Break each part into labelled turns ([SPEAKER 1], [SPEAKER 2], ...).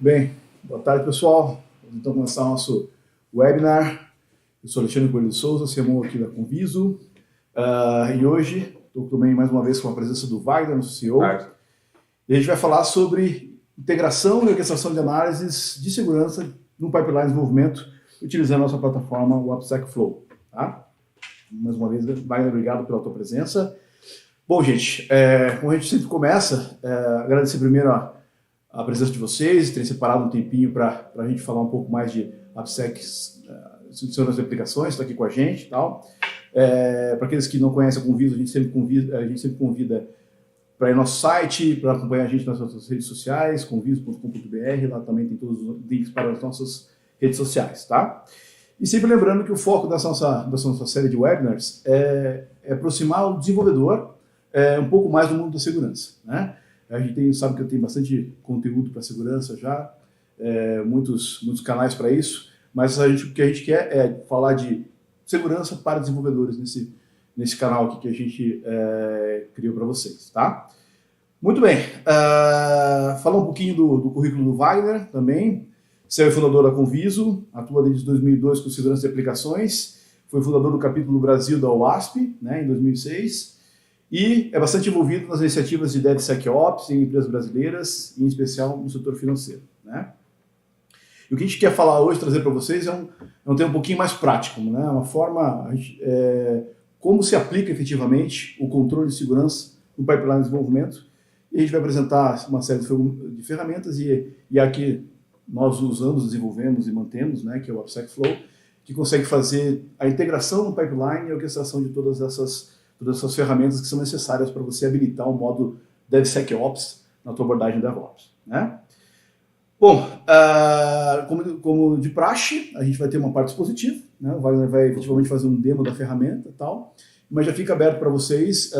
[SPEAKER 1] Bem, boa tarde, pessoal. Vamos então começar o nosso webinar. Eu sou Alexandre Coelho de Souza, CMO aqui da Conviso. E hoje estou também mais uma vez com a presença do Wagner, nosso CEO. E a gente vai falar sobre integração e orquestração de análises de segurança no pipeline de desenvolvimento, utilizando a nossa plataforma, o AppSec Flow. Tá? Mais uma vez, Wagner, obrigado pela tua presença. Bom, gente, como a gente sempre começa, agradecer primeiro a presença de vocês, terem separado um tempinho para a gente falar um pouco mais de AppSec, segurança de aplicações, está aqui com a gente e tal. Para aqueles que não conhecem a Conviso, a gente sempre convida para ir no nosso site, para acompanhar a gente nas nossas redes sociais, conviso.com.br, lá também tem todos os links para as nossas redes sociais, tá? E sempre lembrando que o foco dessa nossa série de webinars é aproximar o desenvolvedor um pouco mais do mundo da segurança, né? A gente sabe que eu tenho bastante conteúdo para segurança já, muitos canais para isso, mas o que a gente quer é falar de segurança para desenvolvedores nesse canal aqui que a gente criou para vocês, tá? Muito bem, falar um pouquinho do currículo do Wagner também. CEO e fundador da Conviso, atua desde 2002 com segurança de aplicações, foi fundador do capítulo Brasil da OASP, né, em 2006, e é bastante envolvido nas iniciativas de DevSecOps em empresas brasileiras, em especial no setor financeiro, né? E o que a gente quer falar hoje, trazer para vocês, é um tema um pouquinho mais prático, né? Uma forma, como se aplica efetivamente o controle de segurança no pipeline de desenvolvimento. E a gente vai apresentar uma série de ferramentas e aqui nós usamos, desenvolvemos e mantemos, né, que é o AppSec Flow, que consegue fazer a integração no pipeline e a orquestração de todas essas ferramentas que são necessárias para você habilitar o modo DevSecOps na tua abordagem DevOps, né? Bom, como de praxe, a gente vai ter uma parte expositiva, né? O Wagner vai efetivamente fazer um demo da ferramenta e tal, mas já fica aberto para vocês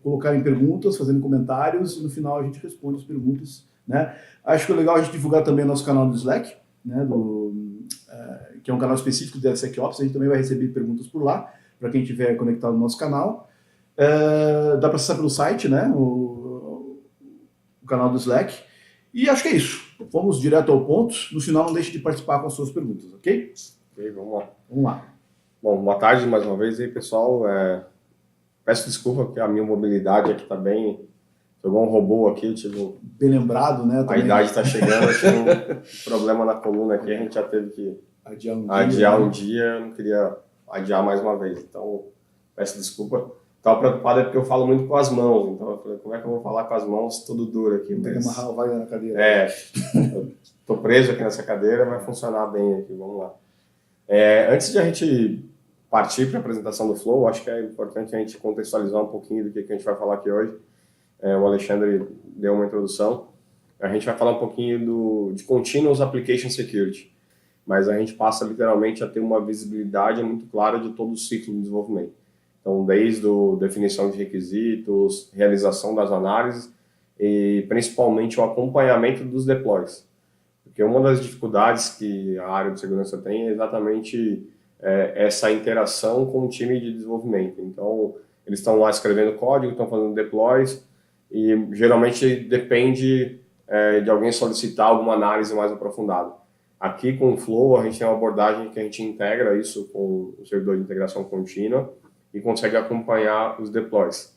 [SPEAKER 1] colocarem perguntas, fazendo comentários, e no final a gente responde as perguntas, né? Acho que é legal a gente divulgar também o nosso canal do Slack, né? Que é um canal específico de DevSecOps, a gente também vai receber perguntas por lá, para quem estiver conectado no nosso canal. Dá para acessar pelo site, né? O canal do Slack. E acho que é isso. Vamos direto ao ponto. No final, não deixe de participar com as suas perguntas, ok?
[SPEAKER 2] Ok, vamos lá.
[SPEAKER 1] Vamos lá.
[SPEAKER 2] Bom, boa tarde mais uma vez aí, pessoal. Peço desculpa porque a minha mobilidade aqui está bem... Estou igual um robô aqui, tipo...
[SPEAKER 1] Bem lembrado, né?
[SPEAKER 2] A idade está chegando, eu tive um problema na coluna aqui, a gente já teve que adiar um dia, eu não queria adiar mais uma vez, então peço desculpa. Estava preocupado porque eu falo muito com as mãos, então eu falei, como é que eu vou falar com as mãos tudo duro aqui?
[SPEAKER 1] Tem que amarrar o Wagner na cadeira.
[SPEAKER 2] Estou preso aqui nessa cadeira, vai funcionar bem aqui, vamos lá. Antes de a gente partir para a apresentação do Flow, acho que é importante a gente contextualizar um pouquinho do que a gente vai falar aqui hoje. O Alexandre deu uma introdução. A gente vai falar um pouquinho de Continuous Application Security, mas a gente passa literalmente a ter uma visibilidade muito clara de todo o ciclo de desenvolvimento. Então, desde a definição de requisitos, realização das análises e principalmente o acompanhamento dos deploys. Porque uma das dificuldades que a área de segurança tem é exatamente essa interação com o time de desenvolvimento. Então, eles estão lá escrevendo código, estão fazendo deploys, e geralmente depende de alguém solicitar alguma análise mais aprofundada. Aqui com o Flow a gente tem uma abordagem que a gente integra isso com o servidor de integração contínua e consegue acompanhar os deploys.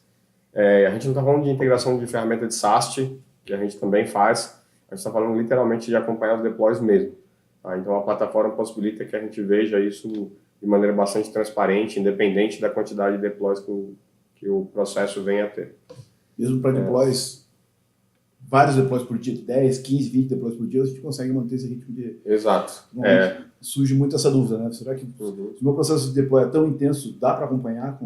[SPEAKER 2] A gente não está falando de integração de ferramenta de SAST, que a gente também faz, a gente está falando literalmente de acompanhar os deploys mesmo. Tá? Então a plataforma possibilita que a gente veja isso de maneira bastante transparente, independente da quantidade de deploys que o processo venha a ter.
[SPEAKER 1] Mesmo para deploys, vários deploys por dia, 10, 15, 20 deploys por dia, a gente consegue manter esse ritmo de...
[SPEAKER 2] Exato.
[SPEAKER 1] Surge muito essa dúvida, né? Será que se o meu processo de deploy é tão intenso, dá para acompanhar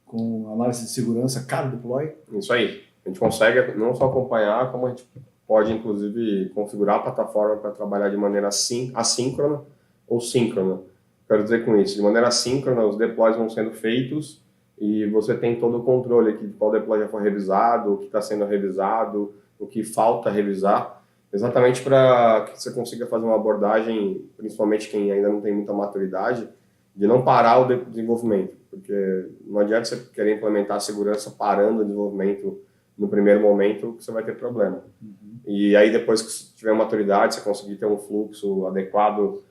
[SPEAKER 1] com análise de segurança cada deploy?
[SPEAKER 2] Isso aí. A gente consegue não só acompanhar, como a gente pode, inclusive, configurar a plataforma para trabalhar de maneira assíncrona ou síncrona. Quero dizer com isso, de maneira assíncrona, os deploys vão sendo feitos e você tem todo o controle aqui de qual deploy já foi revisado, o que está sendo revisado, o que falta revisar, exatamente para que você consiga fazer uma abordagem, principalmente quem ainda não tem muita maturidade, de não parar o desenvolvimento, porque não adianta você querer implementar a segurança parando o desenvolvimento no primeiro momento você vai ter problema. E aí depois que você tiver maturidade, você conseguir ter um fluxo adequado,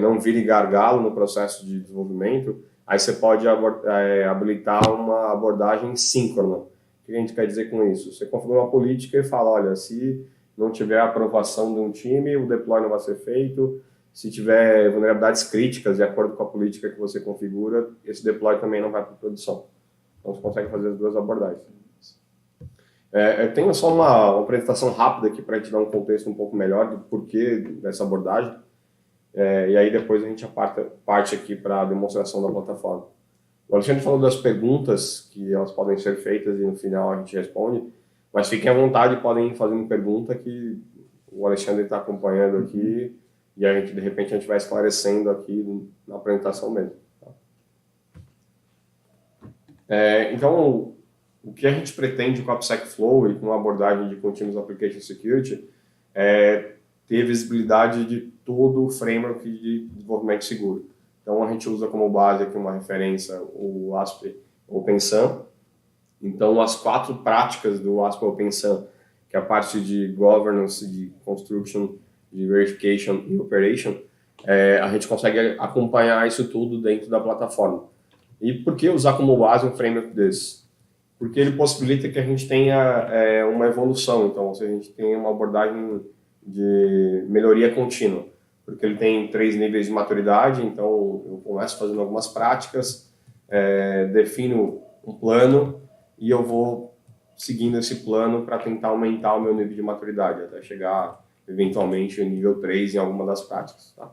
[SPEAKER 2] não vire gargalo no processo de desenvolvimento, aí você pode habilitar uma abordagem síncrona. O que a gente quer dizer com isso? Você configura uma política e fala, olha, se não tiver a aprovação de um time, o deploy não vai ser feito. Se tiver vulnerabilidades críticas de acordo com a política que você configura, esse deploy também não vai para produção. Então você consegue fazer as duas abordagens. Eu tenho só uma apresentação rápida aqui para a gente dar um contexto um pouco melhor do porquê dessa abordagem. E aí depois a gente parte aqui para a demonstração da plataforma. O Alexandre falou das perguntas, que elas podem ser feitas e no final a gente responde, mas fiquem à vontade, podem ir fazendo pergunta que o Alexandre está acompanhando aqui e a gente, de repente, a gente vai esclarecendo aqui na apresentação mesmo. Então, o que a gente pretende com a AppSec Flow e com a abordagem de Continuous Application Security é ter visibilidade de todo o framework de desenvolvimento seguro. Então, a gente usa como base aqui uma referência o ASP OpenSUN. Então, as 4 práticas do ASP OpenSUN, que é a parte de governance, de construction, de verification e operation, a gente consegue acompanhar isso tudo dentro da plataforma. E por que usar como base um framework desse? Porque ele possibilita que a gente tenha uma evolução, então, se a gente tem uma abordagem de melhoria contínua, porque ele tem 3 níveis de maturidade, então eu começo fazendo algumas práticas, defino um plano e eu vou seguindo esse plano para tentar aumentar o meu nível de maturidade, até chegar eventualmente no nível 3 em alguma das práticas. Tá?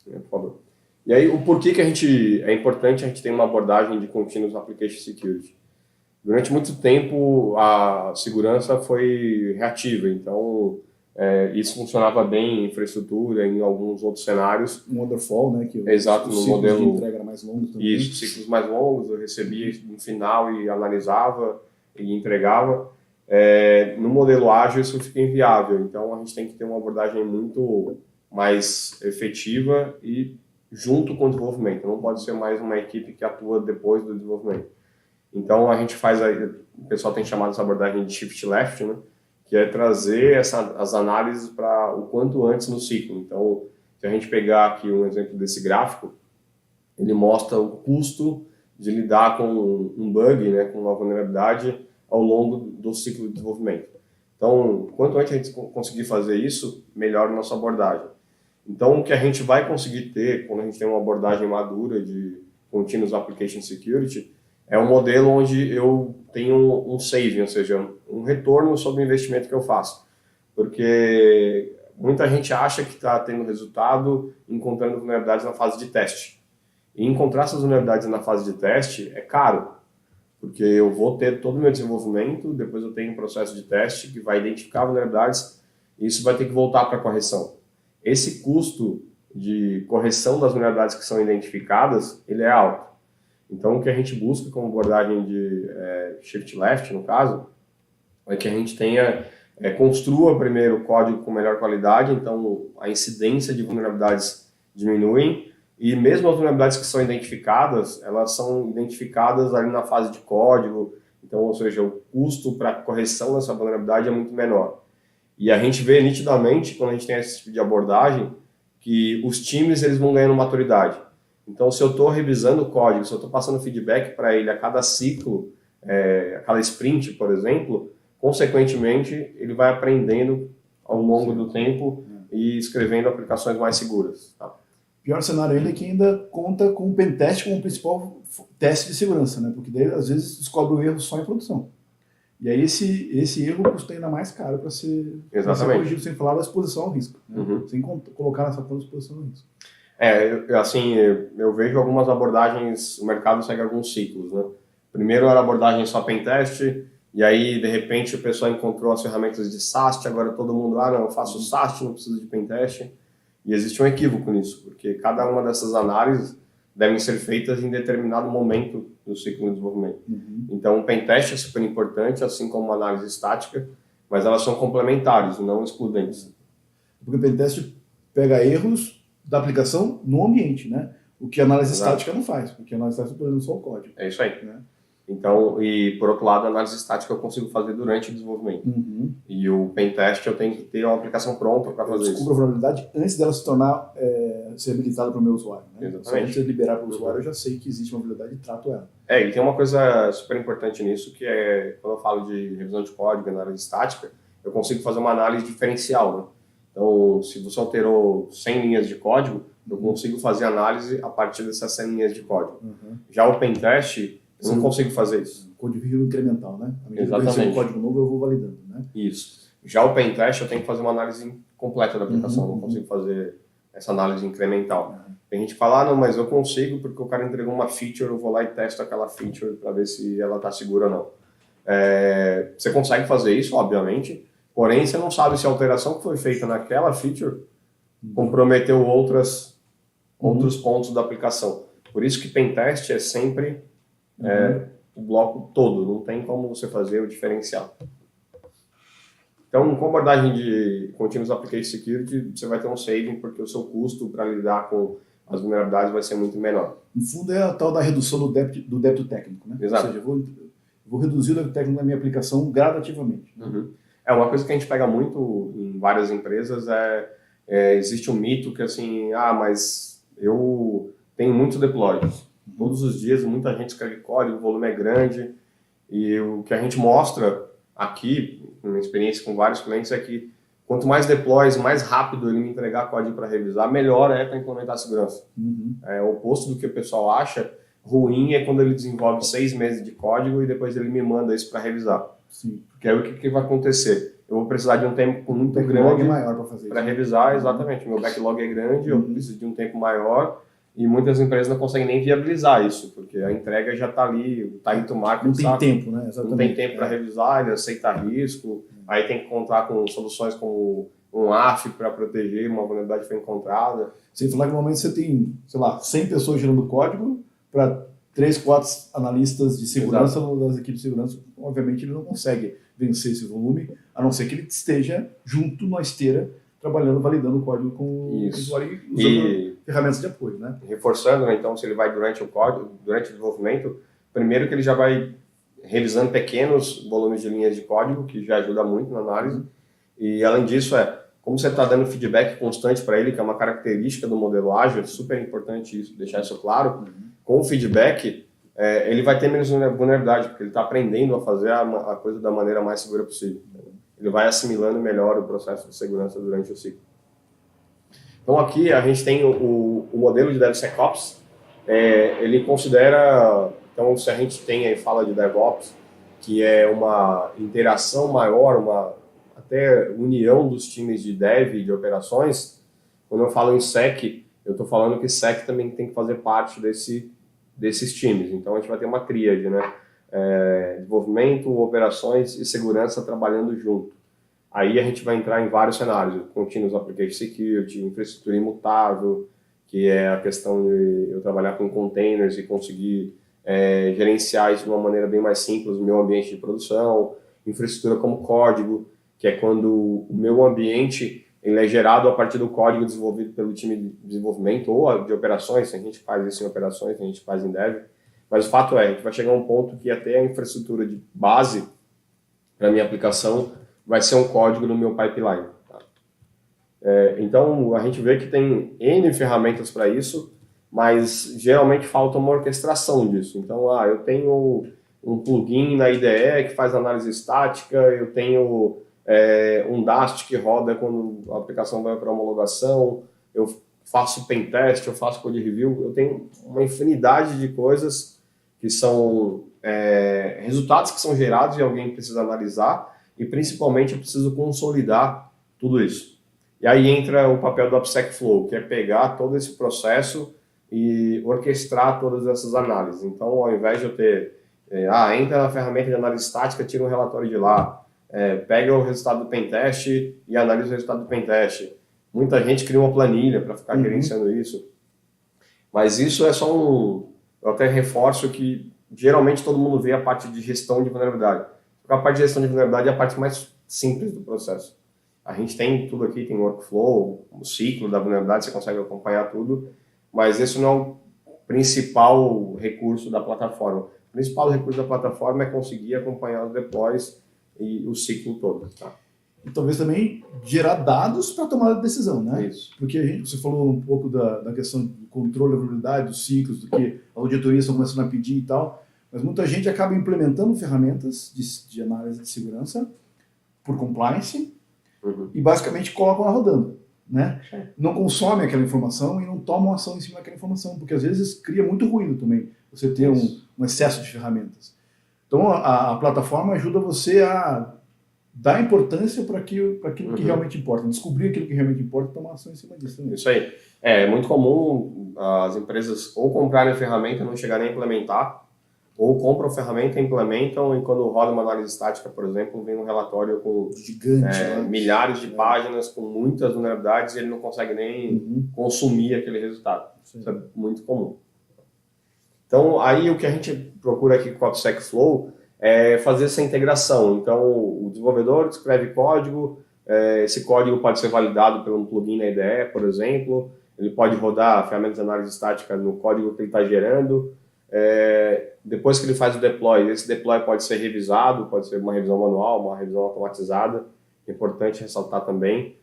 [SPEAKER 2] Por favor. E aí, o porquê que é importante a gente ter uma abordagem de Continuous Application Security? Durante muito tempo, a segurança foi reativa, então isso funcionava bem em infraestrutura, em alguns outros cenários.
[SPEAKER 1] Um waterfall, né? Que
[SPEAKER 2] exato, no modelo
[SPEAKER 1] de entrega era mais longo também.
[SPEAKER 2] Isso, ciclos mais longos, eu recebia no final e analisava e entregava. No modelo ágil isso fica inviável, então a gente tem que ter uma abordagem muito mais efetiva e junto com o desenvolvimento, não pode ser mais uma equipe que atua depois do desenvolvimento. Então a gente o pessoal tem chamado essa abordagem de shift left, né? Que é trazer as análises para o quanto antes no ciclo. Então, se a gente pegar aqui um exemplo desse gráfico, ele mostra o custo de lidar com um bug, né, com uma vulnerabilidade ao longo do ciclo de desenvolvimento. Então, quanto antes a gente conseguir fazer isso, melhor a nossa abordagem. Então, o que a gente vai conseguir ter quando a gente tem uma abordagem madura de Continuous Application Security é um modelo onde eu tenho um saving, ou seja, um retorno sobre o investimento que eu faço. Porque muita gente acha que está tendo resultado encontrando vulnerabilidades na fase de teste. E encontrar essas vulnerabilidades na fase de teste é caro, porque eu vou ter todo o meu desenvolvimento, depois eu tenho um processo de teste que vai identificar vulnerabilidades e isso vai ter que voltar para a correção. Esse custo de correção das vulnerabilidades que são identificadas, ele é alto. Então, o que a gente busca como abordagem de shift left, no caso, é que a gente construa primeiro o código com melhor qualidade, então a incidência de vulnerabilidades diminuem, e mesmo as vulnerabilidades que são identificadas, elas são identificadas ali na fase de código, então, ou seja, o custo para correção dessa vulnerabilidade é muito menor. E a gente vê nitidamente, quando a gente tem esse tipo de abordagem, que os times eles vão ganhando maturidade. Então, se eu estou revisando o código, se eu estou passando feedback para ele a cada ciclo, a cada sprint, por exemplo, consequentemente, ele vai aprendendo ao longo do tempo e escrevendo aplicações mais seguras. Tá?
[SPEAKER 1] Pior cenário ainda é que ainda conta com o pentest como principal teste de segurança, né? Porque daí, às vezes, descobre o erro só em produção. E aí esse erro custa ainda mais caro para ser corrigido, sem falar da exposição ao risco, né? Sem colocar nessa exposição ao risco.
[SPEAKER 2] Eu vejo algumas abordagens, o mercado segue alguns ciclos, né? Primeiro era a abordagem só pentest, e aí, de repente, o pessoal encontrou as ferramentas de SAST, agora todo mundo, não, eu faço SAST, não preciso de pentest. E existe um equívoco nisso, porque cada uma dessas análises devem ser feitas em determinado momento do ciclo de desenvolvimento. Então, o pentest é super importante, assim como a análise estática, mas elas são complementares, não excludentes.
[SPEAKER 1] Porque o pentest pega erros da aplicação no ambiente, né? O que a análise estática não faz, porque a análise estática está só o código.
[SPEAKER 2] É isso aí.
[SPEAKER 1] Né?
[SPEAKER 2] Então, e por outro lado, a análise estática eu consigo fazer durante o desenvolvimento. E o pentest eu tenho que ter uma aplicação pronta para fazer isso.
[SPEAKER 1] Descubro a vulnerabilidade antes dela se tornar, ser habilitada para o meu usuário. Né?
[SPEAKER 2] Exatamente.
[SPEAKER 1] Antes de liberar para o usuário, eu já sei que existe uma vulnerabilidade e trato ela.
[SPEAKER 2] E tem uma coisa super importante nisso, que é, quando eu falo de revisão de código, análise estática, eu consigo fazer uma análise diferencial, né? Então, se você alterou 100 linhas de código, eu consigo fazer análise a partir dessas 100 linhas de código. Já o pentest, eu não consigo fazer isso.
[SPEAKER 1] Código incremental, né? À medida
[SPEAKER 2] Exatamente.
[SPEAKER 1] que eu recebo código novo, eu vou validando, né?
[SPEAKER 2] Isso. Já o pentest, eu tenho que fazer uma análise completa da aplicação, não consigo fazer essa análise incremental. Tem gente que fala, não, mas eu consigo porque o cara entregou uma feature, eu vou lá e testo aquela feature para ver se ela está segura ou não. Você consegue fazer isso, obviamente, porém você não sabe se a alteração que foi feita naquela feature comprometeu outros pontos da aplicação. Por isso que pentest é sempre o bloco todo, não tem como você fazer o diferencial. Então, com a abordagem de Continuous Application Security, você vai ter um saving, porque o seu custo para lidar com as vulnerabilidades vai ser muito menor.
[SPEAKER 1] No fundo, é a tal da redução do débito técnico, né?
[SPEAKER 2] Exato.
[SPEAKER 1] Ou seja, eu vou reduzir o débito técnico na minha aplicação gradativamente. Né?
[SPEAKER 2] Uma coisa que a gente pega muito em várias empresas existe um mito que assim, mas eu tenho muitos deploys. Todos os dias, muita gente escreve código, o volume é grande, e o que a gente mostra aqui, na experiência com vários clientes, é que quanto mais deploys, mais rápido ele me entregar código para revisar, melhor é para implementar a segurança. É o oposto do que o pessoal acha. Ruim é quando ele desenvolve 6 meses de código e depois ele me manda isso para revisar.
[SPEAKER 1] Sim.
[SPEAKER 2] Porque aí o que vai acontecer? Eu vou precisar de um tempo muito grande para revisar, exatamente. Meu backlog é grande, eu preciso de um tempo maior e muitas empresas não conseguem nem viabilizar isso, porque a entrega já está ali, o time to market.
[SPEAKER 1] Não tem tempo, né? Exatamente.
[SPEAKER 2] Não tem tempo para revisar, ele aceita risco, aí tem que contar com soluções como um AF para proteger uma vulnerabilidade que foi encontrada.
[SPEAKER 1] Sem falar que normalmente você tem, sei lá, 100 pessoas gerando código para 3, 4 analistas de segurança das equipes de segurança. Obviamente ele não consegue vencer esse volume, a não ser que ele esteja junto na esteira, trabalhando, validando o código com o usuário e usando ferramentas de apoio, né?
[SPEAKER 2] Reforçando, né, então, se ele vai durante o código, durante o desenvolvimento, primeiro que ele já vai revisando pequenos volumes de linhas de código, que já ajuda muito na análise, e além disso, como você está dando feedback constante para ele, que é uma característica do modelo ágil, é super importante isso, deixar isso claro, com o feedback, ele vai ter menos vulnerabilidade, porque ele está aprendendo a fazer a coisa da maneira mais segura possível. Ele vai assimilando melhor o processo de segurança durante o ciclo. Então aqui a gente tem o modelo de DevSecOps, ele considera, então se a gente fala de DevOps, que é uma interação maior, até união dos times de dev e de operações, quando eu falo em SEC, eu estou falando que SEC também tem que fazer parte desses times. Então a gente vai ter uma tríade, né? Desenvolvimento, operações e segurança trabalhando junto. Aí a gente vai entrar em vários cenários, Continuous Application Security, infraestrutura imutável, que é a questão de eu trabalhar com containers e conseguir gerenciar isso de uma maneira bem mais simples no meu ambiente de produção, infraestrutura como código, que é quando o meu ambiente ele é gerado a partir do código desenvolvido pelo time de desenvolvimento ou de operações, a gente faz isso em operações, a gente faz em dev, mas o fato a gente vai chegar a um ponto que até a infraestrutura de base para a minha aplicação vai ser um código no meu pipeline. Tá? Então, a gente vê que tem N ferramentas para isso, mas geralmente falta uma orquestração disso. Então, eu tenho um plugin na IDE que faz análise estática, eu tenho um Dast que roda quando a aplicação vai para homologação, eu faço pentest, eu faço code review, eu tenho uma infinidade de coisas que são resultados que são gerados e alguém precisa analisar, e principalmente eu preciso consolidar tudo isso. E aí entra o papel do AppSec Flow, que é pegar todo esse processo e orquestrar todas essas análises. Então, ao invés de eu ter, entra na ferramenta de análise estática, tira um relatório de lá, pega o resultado do pentest e analisa o resultado do pentest. Muita gente cria uma planilha para ficar gerenciando isso. Mas isso é só eu até reforço que geralmente todo mundo vê a parte de gestão de vulnerabilidade. Porque a parte de gestão de vulnerabilidade é a parte mais simples do processo. A gente tem tudo aqui, tem workflow, o ciclo da vulnerabilidade, você consegue acompanhar tudo, mas esse não é o principal recurso da plataforma. O principal recurso da plataforma é conseguir acompanhar os deploys e o ciclo todo. Tá?
[SPEAKER 1] E talvez também gerar dados para tomar decisão, né?
[SPEAKER 2] Isso.
[SPEAKER 1] Porque você falou um pouco da questão do controle da vulnerabilidade, dos ciclos, do que as auditorias estão começando a pedir e tal, mas muita gente acaba implementando ferramentas de análise de segurança por compliance e basicamente colocam lá rodando, né? Não consome aquela informação e não tomam ação em cima daquela informação, porque às vezes cria muito ruído também, você ter um excesso de ferramentas. Então a plataforma ajuda você a dar importância para aquilo que realmente importa, descobrir aquilo que realmente importa e tomar ação em cima disso também.
[SPEAKER 2] Isso aí. É muito comum as empresas ou comprarem a ferramenta e não chegarem a implementar, ou compram a ferramenta, implementam e quando roda uma análise estática, por exemplo, vem um relatório com
[SPEAKER 1] gigante,
[SPEAKER 2] milhares de páginas, com muitas vulnerabilidades e ele não consegue nem consumir aquele resultado. Sim. Isso é muito comum. Então, aí o que a gente procura aqui com o AppSec Flow é fazer essa integração. Então, o desenvolvedor escreve código, esse código pode ser validado por um plugin na IDE, por exemplo, ele pode rodar ferramentas de análise estática no código que ele está gerando. Depois que ele faz o deploy, esse deploy pode ser revisado, pode ser uma revisão manual, uma revisão automatizada. É importante ressaltar também,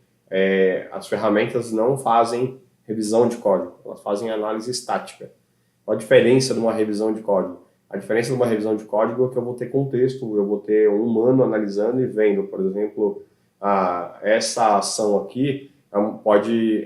[SPEAKER 2] as ferramentas não fazem revisão de código, elas fazem análise estática. Qual a diferença de uma revisão de código? A diferença de uma revisão de código é que eu vou ter contexto, eu vou ter um humano analisando e vendo, por exemplo, essa ação aqui,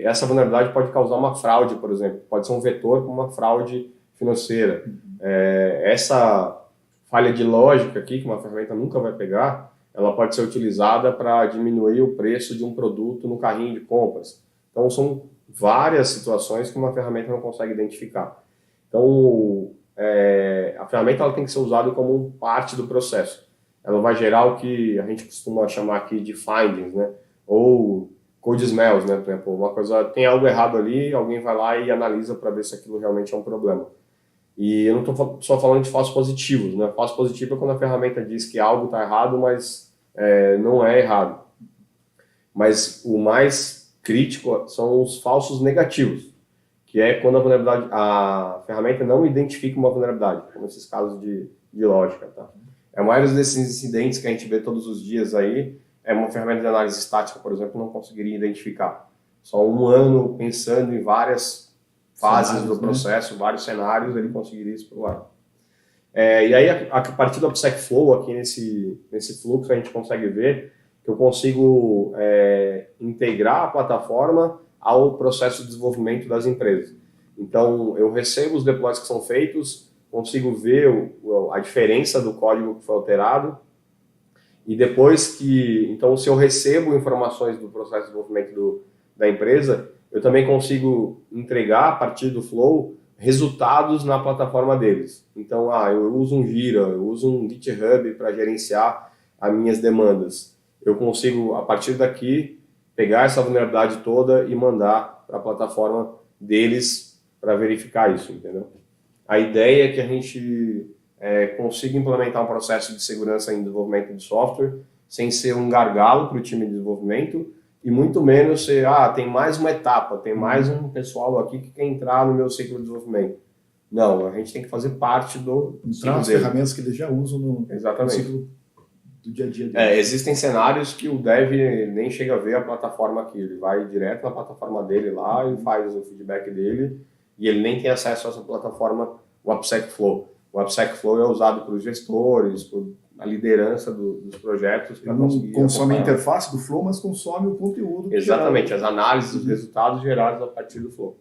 [SPEAKER 2] essa vulnerabilidade pode causar uma fraude, por exemplo, pode ser um vetor para uma fraude financeira. Essa falha de lógica aqui, que uma ferramenta nunca vai pegar, ela pode ser utilizada para diminuir o preço de um produto no carrinho de compras. Então, são várias situações que uma ferramenta não consegue identificar. Então, a ferramenta ela tem que ser usada como parte do processo. Ela vai gerar o que a gente costuma chamar aqui de findings, né? Ou code smells, né? Por exemplo, uma coisa, tem algo errado ali, alguém vai lá e analisa para ver se aquilo realmente é um problema. E eu não estou só falando de falsos positivos, né? Falso positivo é quando a ferramenta diz que algo está errado, mas não é errado. Mas o mais crítico são os falsos negativos, que é quando a ferramenta não identifica uma vulnerabilidade, como esses casos de lógica. Tá? A maioria desses incidentes que a gente vê todos os dias aí, uma ferramenta de análise estática, por exemplo, não conseguiria identificar. Só um ano pensando em várias fases do processo, vários cenários, ele conseguiria explorar. E aí, a partir do AppSec Flow, aqui nesse fluxo, a gente consegue ver que eu consigo integrar a plataforma ao processo de desenvolvimento das empresas. Então, eu recebo os deploys que são feitos, consigo ver a diferença do código que foi alterado, e depois então, se eu recebo informações do processo de desenvolvimento da empresa, eu também consigo entregar, a partir do Flow, resultados na plataforma deles. Então, eu uso um Jira, eu uso um GitHub para gerenciar as minhas demandas. Eu consigo, a partir daqui, pegar essa vulnerabilidade toda e mandar para a plataforma deles para verificar isso, entendeu? A ideia é que a gente consiga implementar um processo de segurança em desenvolvimento de software sem ser um gargalo para o time de desenvolvimento e muito menos ser, tem mais uma etapa, tem mais um pessoal aqui que quer entrar no meu ciclo de desenvolvimento. Não, a gente tem que fazer parte do
[SPEAKER 1] ciclo dele. Ferramentas que eles já usam no ciclo do dia a dia dele.
[SPEAKER 2] Existem cenários que o dev nem chega a ver a plataforma aqui, ele vai direto na plataforma dele lá e faz o feedback dele e ele nem tem acesso a essa plataforma, o AppSec Flow. O AppSec Flow é usado pelos gestores, por a liderança dos projetos para conseguir
[SPEAKER 1] consome a interface do Flow, mas consome o conteúdo.
[SPEAKER 2] Exatamente, as análises, os resultados gerados a partir do Flow.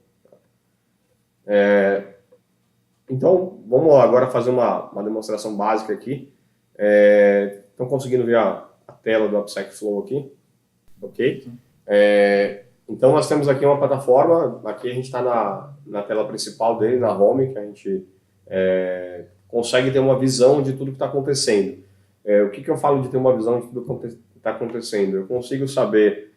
[SPEAKER 2] Então, vamos agora fazer uma demonstração básica aqui. Estão conseguindo ver a tela do AppSec Flow aqui? Ok? Então, nós temos aqui uma plataforma, aqui a gente está na tela principal dele, na home, que a gente consegue ter uma visão de tudo que está acontecendo. O que eu falo de ter uma visão de tudo que está acontecendo? Eu consigo saber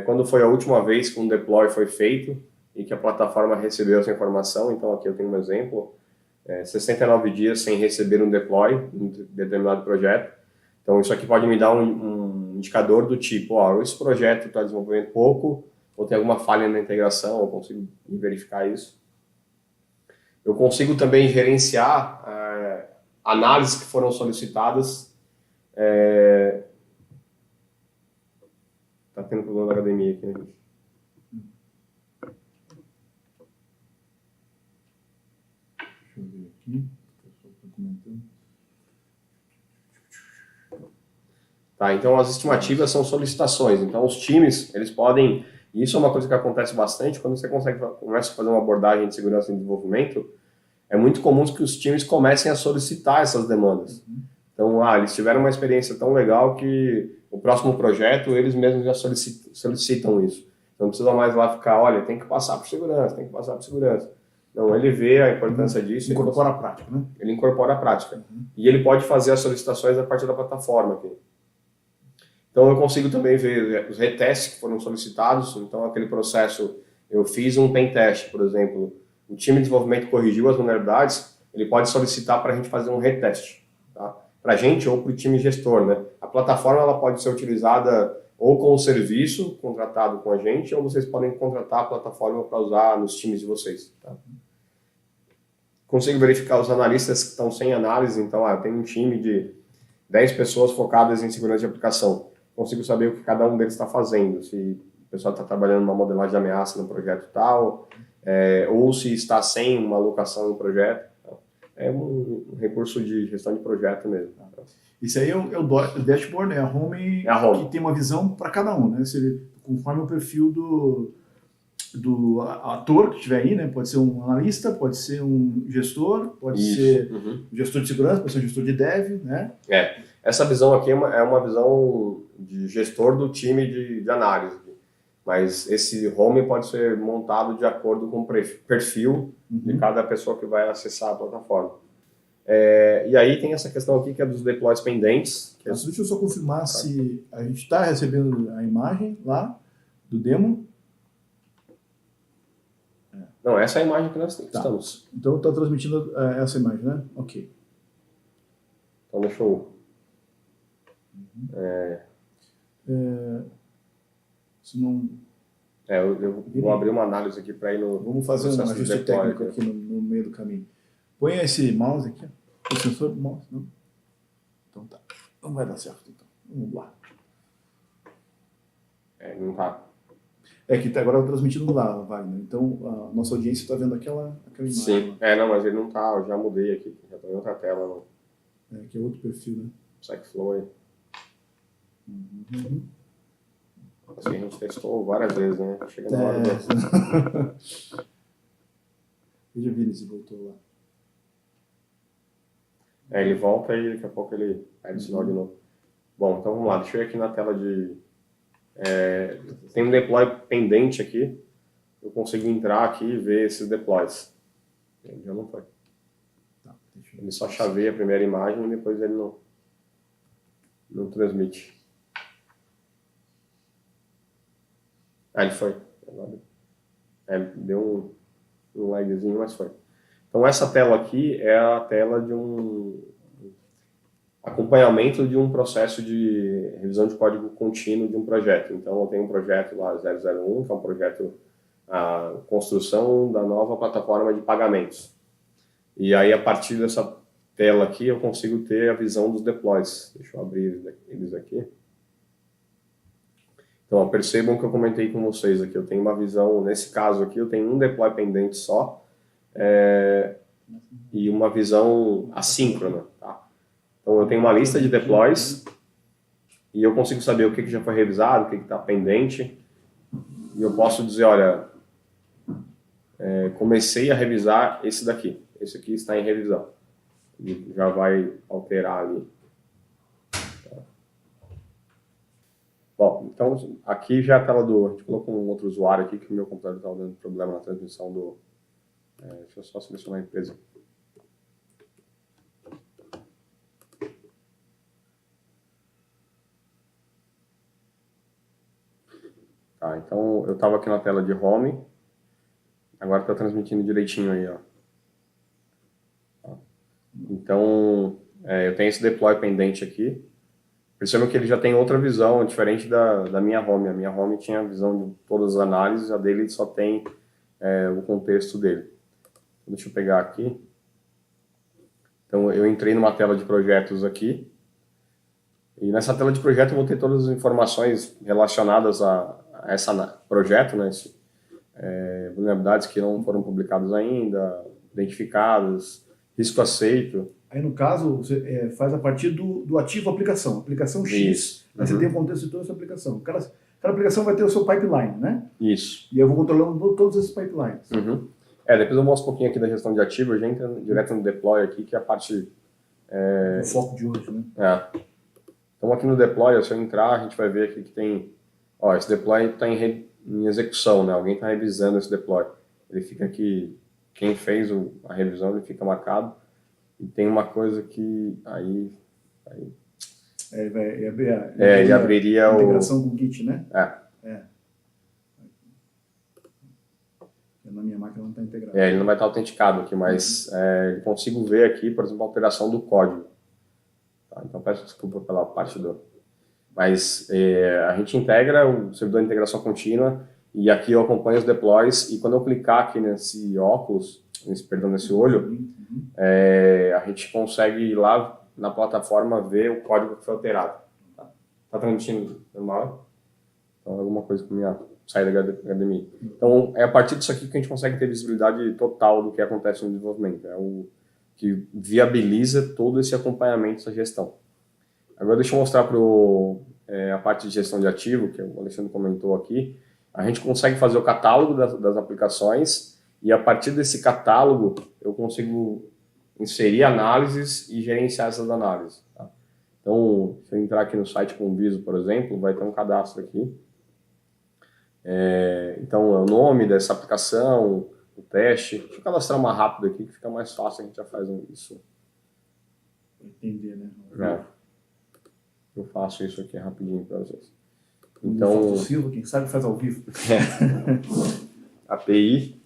[SPEAKER 2] quando foi a última vez que um deploy foi feito e que a plataforma recebeu essa informação. Então, aqui eu tenho um exemplo, 69 dias sem receber um deploy em um determinado projeto. Então, isso aqui pode me dar um indicador do tipo, esse projeto está desenvolvendo pouco, ou tem alguma falha na integração, eu consigo verificar isso. Eu consigo também gerenciar análises que foram solicitadas. Tá tendo problema na academia aqui, né, gente?
[SPEAKER 1] Deixa eu ver aqui. O pessoal está comentando.
[SPEAKER 2] Tá, então as estimativas são solicitações. Então os times, eles podem... E isso é uma coisa que acontece bastante quando você começa a fazer uma abordagem de segurança e desenvolvimento. É muito comum que os times comecem a solicitar essas demandas. Então, eles tiveram uma experiência tão legal que o próximo projeto, eles mesmos já solicitam isso. Então, não precisa mais lá ficar, olha, tem que passar por segurança, tem que passar por segurança. Não, ele vê a importância disso.
[SPEAKER 1] Incorpora a prática, né?
[SPEAKER 2] Ele incorpora a prática. E ele pode fazer as solicitações a partir da plataforma aqui. Então, eu consigo também ver os retestes que foram solicitados. Então, aquele processo, eu fiz um pen test, por exemplo, o time de desenvolvimento corrigiu as vulnerabilidades, ele pode solicitar para a gente fazer um reteste, tá? Para a gente ou para o time gestor, né? A plataforma ela pode ser utilizada ou com o serviço contratado com a gente, ou vocês podem contratar a plataforma para usar nos times de vocês, tá? Consigo verificar os analistas que estão sem análise. Então, eu tenho um time de 10 pessoas focadas em segurança de aplicação. Consigo saber o que cada um deles está fazendo, se o pessoal está trabalhando numa modelagem de ameaça no projeto tal, ou se está sem uma alocação no projeto. É um recurso de gestão de projeto mesmo.
[SPEAKER 1] Isso aí é o dashboard, né? A home, que tem uma visão para cada um, né? Conforme o perfil do ator que estiver aí, né? Pode ser um analista, pode ser um gestor, pode ser um gestor de segurança, pode ser um gestor de dev, né?
[SPEAKER 2] Essa visão aqui é uma visão de gestor do time de análise. Mas esse home pode ser montado de acordo com o perfil de cada pessoa que vai acessar a plataforma. E aí tem essa questão aqui que é dos deploys pendentes.
[SPEAKER 1] Deixa eu só confirmar se a gente está recebendo a imagem lá do demo.
[SPEAKER 2] Não, essa é a imagem que nós estamos.
[SPEAKER 1] Então está transmitindo essa imagem, né? Ok.
[SPEAKER 2] Então deixa eu...
[SPEAKER 1] Se não...
[SPEAKER 2] eu vou abrir uma análise aqui para ir no...
[SPEAKER 1] Vamos fazer um ajuste técnico aqui no meio do caminho. Põe esse mouse aqui, ó. O sensor do mouse, não? Então tá. Não vai dar certo, então. Vamos lá.
[SPEAKER 2] Não tá.
[SPEAKER 1] Que agora está transmitindo lá, Wagner. Então a nossa audiência está vendo aquela imagem.
[SPEAKER 2] Sim. Não, mas ele não tá. Eu já mudei aqui. Já estou em outra tela. Não.
[SPEAKER 1] Que é outro perfil, né?
[SPEAKER 2] Psychflow aí. Assim, a gente testou várias vezes, né? Chega na hora
[SPEAKER 1] Veja Vini se voltou lá.
[SPEAKER 2] Ele volta e daqui a pouco ele pede o sinal de novo. Bom, então vamos lá. Deixa eu ir aqui na tela de... tem um deploy pendente aqui. Eu consigo entrar aqui e ver esses deploys. Ele já não foi. Ele só chaveia a primeira imagem e depois ele não transmite. Ele foi. Deu um lagzinho, mas foi. Então essa tela aqui é a tela de um acompanhamento de um processo de revisão de código contínuo de um projeto. Então eu tenho um projeto lá 001, que é um projeto a construção da nova plataforma de pagamentos. E aí a partir dessa tela aqui eu consigo ter a visão dos deploys. Deixa eu abrir eles aqui. Então, percebam que eu comentei com vocês aqui, eu tenho uma visão, nesse caso aqui, eu tenho um deploy pendente só, e uma visão assíncrona, tá? Então, eu tenho uma lista de deploys, e eu consigo saber o que já foi revisado, o que está pendente, e eu posso dizer, olha, comecei a revisar esse aqui está em revisão, e já vai alterar ali. Bom, então aqui já é a tela a gente colocou um outro usuário aqui que o meu computador estava dando problema na transmissão do... deixa eu só selecionar a empresa. Tá, então eu estava aqui na tela de home, agora está transmitindo direitinho aí, ó. Então, eu tenho esse deploy pendente aqui. Percebam que ele já tem outra visão, diferente da minha home. A minha home tinha a visão de todas as análises, a dele só tem o contexto dele. Deixa eu pegar aqui. Então, eu entrei numa tela de projetos aqui. E nessa tela de projeto eu vou ter todas as informações relacionadas a esse projeto, né? Vulnerabilidades que não foram publicadas ainda, identificadas, risco aceito.
[SPEAKER 1] Aí, no caso, você faz a partir do ativo aplicação X.
[SPEAKER 2] Isso.
[SPEAKER 1] Aí você tem o contexto de toda essa aplicação. Cada aplicação vai ter o seu pipeline, né?
[SPEAKER 2] Isso.
[SPEAKER 1] E eu vou controlando todos esses pipelines.
[SPEAKER 2] Depois eu mostro um pouquinho aqui da gestão de ativo, eu já entro direto no deploy aqui, que é a parte...
[SPEAKER 1] O foco de hoje, né?
[SPEAKER 2] Então aqui no deploy, se eu entrar, a gente vai ver aqui que tem... esse deploy está em execução, né? Alguém está revisando esse deploy. Ele fica aqui, quem fez a revisão, ele fica marcado. E tem uma coisa que aí
[SPEAKER 1] ele
[SPEAKER 2] abriria
[SPEAKER 1] a integração com o Git, né? Na minha máquina não está integrado.
[SPEAKER 2] Ele não vai estar autenticado aqui, mas eu consigo ver aqui, por exemplo, a alteração do código. Tá? Então peço desculpa pela parte do... Mas a gente integra o servidor de integração contínua e aqui eu acompanho os deploys e quando eu clicar aqui nesse óculos, nesse olho, a gente consegue ir lá na plataforma ver o código que foi alterado. Tá transmitindo normal? Então alguma coisa com minha saída da HDMI. Então é a partir disso aqui que a gente consegue ter visibilidade total do que acontece no desenvolvimento. É o que viabiliza todo esse acompanhamento, essa gestão. Agora deixa eu mostrar a parte de gestão de ativo, que o Alexandre comentou aqui. A gente consegue fazer o catálogo das aplicações e a partir desse catálogo eu consigo inserir análises e gerenciar essas análises. Tá? Então, se eu entrar aqui no site Conviso, por exemplo, vai ter um cadastro aqui. Então, é o nome dessa aplicação, o teste. Deixa eu cadastrar uma rápida aqui, que fica mais fácil, a gente já faz isso.
[SPEAKER 1] Entender, né?
[SPEAKER 2] Eu faço isso aqui rapidinho para vocês.
[SPEAKER 1] Então, Silva, quem sabe faz ao vivo.
[SPEAKER 2] API.